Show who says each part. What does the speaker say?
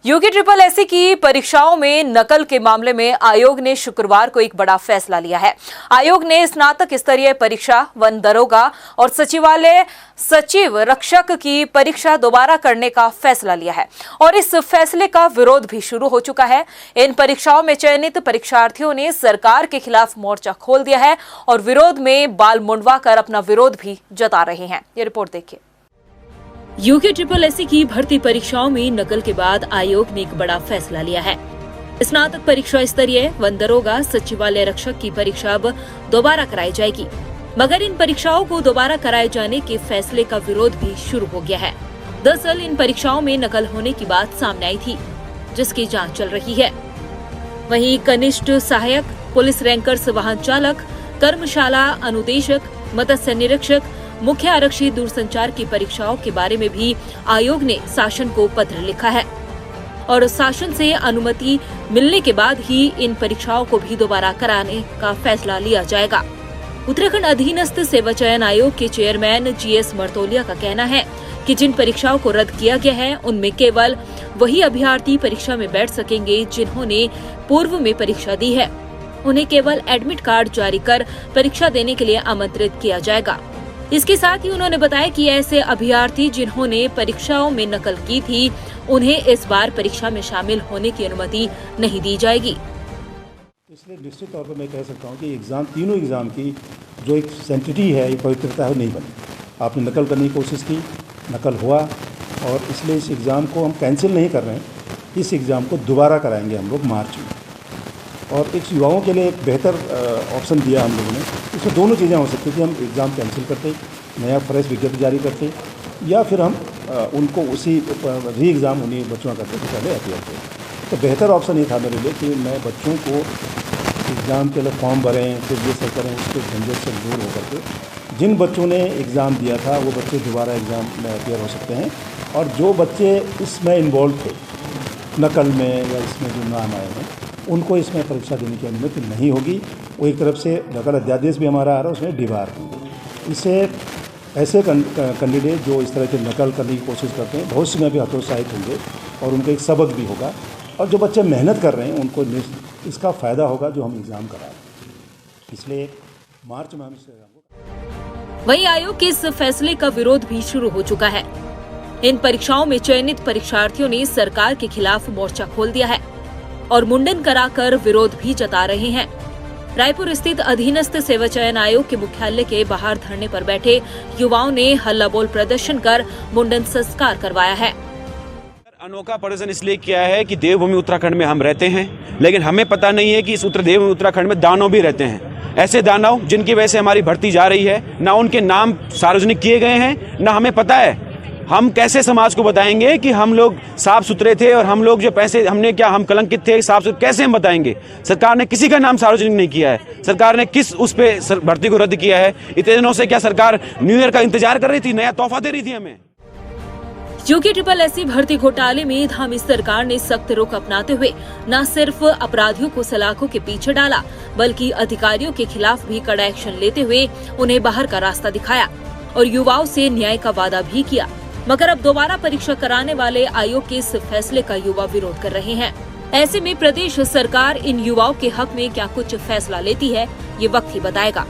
Speaker 1: UK triple SC की परीक्षाओं में नकल के मामले में आयोग ने शुक्रवार को एक बड़ा फैसला लिया है। आयोग ने स्नातक स्तरीय परीक्षा, वन दरोगा और सचिवालय सचिव रक्षक की परीक्षा दोबारा करने का फैसला लिया है और इस फैसले का विरोध भी शुरू हो चुका है। इन परीक्षाओं में चयनित परीक्षार्थियों ने सरकार के खिलाफ मोर्चा खोल दिया है और विरोध में बाल मुंडवा कर अपना विरोध भी जता रहे हैं। ये रिपोर्ट देखिए। यूके ट्रिपल एससी की भर्ती परीक्षाओं में नकल के बाद आयोग ने एक बड़ा फैसला लिया है। स्नातक परीक्षा स्तरीय, वन दरोगा, सचिवालय रक्षक की परीक्षा अब दोबारा कराई जाएगी, मगर इन परीक्षाओं को दोबारा कराए जाने के फैसले का विरोध भी शुरू हो गया है। दरअसल इन परीक्षाओं में नकल होने की बात सामने आई थी, जिसकी जांच चल रही है। वहीं कनिष्ठ सहायक, पुलिस रैंकर्स, वाहन चालक, कर्मशाला अनुदेशक, मत्स्य निरीक्षक, मुख्य आरक्षी दूरसंचार की परीक्षाओं के बारे में भी आयोग ने शासन को पत्र लिखा है और शासन से अनुमति मिलने के बाद ही इन परीक्षाओं को भी दोबारा कराने का फैसला लिया जाएगा। उत्तराखंड अधीनस्थ सेवा चयन आयोग के चेयरमैन जीएस मर्तोलिया का कहना है कि जिन परीक्षाओं को रद्द किया गया है उनमें केवल वही अभ्यर्थी परीक्षा में बैठ सकेंगे जिन्होंने पूर्व में परीक्षा दी है। उन्हें केवल एडमिट कार्ड जारी कर परीक्षा देने के लिए आमंत्रित किया जाएगा। इसके साथ ही उन्होंने बताया कि ऐसे अभ्यर्थी जिन्होंने परीक्षाओं में नकल की थी, उन्हें इस बार परीक्षा में शामिल होने की अनुमति नहीं दी जाएगी।
Speaker 2: इसलिए निश्चित तौर पर मैं कह सकता हूं कि तीनों एग्जाम की जो एक सेंटिटी है, एक पवित्रता है, नहीं बनी। आपने नकल करने की कोशिश की, नकल हुआ और इसलिए इस एग्ज़ाम को हम कैंसिल नहीं कर रहे हैं। इस एग्ज़ाम को दोबारा कराएंगे हम लोग मार्च में। और एक युवाओं के लिए एक बेहतर ऑप्शन दिया हम लोगों ने। इसमें दोनों चीज़ें हो सकती कि हम एग्ज़ाम कैंसिल करते, नया फ्रेश विज्ञप्ति जारी करते, या फिर हम उनको उसी री एग्ज़ाम उन्हीं बच्चों का करते जो पहले अपियर थे। तो बेहतर ऑप्शन ये था मेरे लिए कि मैं बच्चों को एग्ज़ाम के लिए फॉर्म भरें, फिर ये सब करें, उसके झंझट से दूर होकर के जिन बच्चों ने एग्ज़ाम दिया था वो बच्चे दोबारा एग्ज़ाम में अपियर हो सकते हैं। और जो बच्चे इसमें इन्वॉल्व थे, नकल में या इसमें जो नाम आए हैं, उनको इसमें परीक्षा देने की अनुमति नहीं होगी। वो एक तरफ से नकल अध्यादेश भी हमारा आ रहा है, उसमें डिबार होंगे। इससे ऐसे कैंडिडेट जो इस तरह की नकल करने की कोशिश करते हैं, भविष्य में भी हतोत्साहित होंगे और उनको एक सबक भी होगा। और जो बच्चे मेहनत कर रहे हैं उनको इसका फ़ायदा होगा जो हम एग्ज़ाम करा रहे हैं। इसलिए मार्च में हम इस एग्ज़ाम
Speaker 1: वहीं आयोग के इस फैसले का विरोध भी शुरू हो चुका है। इन परीक्षाओं में चयनित परीक्षार्थियों ने सरकार के खिलाफ मोर्चा खोल दिया है और मुंडन कराकर विरोध भी जता रहे हैं। रायपुर स्थित अधीनस्थ सेवा चयन आयोग के मुख्यालय के बाहर धरने पर बैठे युवाओं ने हल्ला बोल प्रदर्शन कर मुंडन संस्कार करवाया है।
Speaker 3: अनोखा प्रदर्शन इसलिए किया है कि देवभूमि उत्तराखंड में हम रहते हैं, लेकिन हमें पता नहीं है कि इस देवभूमि उत्तराखंड में दानव भी रहते हैं। ऐसे दानव जिनकी वजह से हमारी भर्ती जा रही है, ना उनके नाम सार्वजनिक किए गए हैं, ना हमें पता है। हम कैसे समाज को बताएंगे कि हम लोग साफ सुथरे थे और हम लोग जो पैसे हमने क्या हम कलंकित थे, साफ सुथरे कैसे हम बताएंगे? सरकार ने किसी का नाम सार्वजनिक नहीं किया है। सरकार ने किस उस पे भर्ती को रद्द किया है? इतने दिनों से क्या सरकार न्यू ईयर का इंतजार कर रही थी, नया तोहफा दे रही थी हमें?
Speaker 1: यूके ट्रिपल एससी भर्ती घोटाले में धामी सरकार ने सख्त रुख अपनाते हुए न सिर्फ अपराधियों को सलाखों के पीछे डाला, बल्कि अधिकारियों के खिलाफ भी कड़ा एक्शन लेते हुए उन्हें बाहर का रास्ता दिखाया और युवाओं से न्याय का वादा भी किया। मगर अब दोबारा परीक्षा कराने वाले आयोग के इस फैसले का युवा विरोध कर रहे हैं। ऐसे में प्रदेश सरकार इन युवाओं के हक में क्या कुछ फैसला लेती है, ये वक्त ही बताएगा।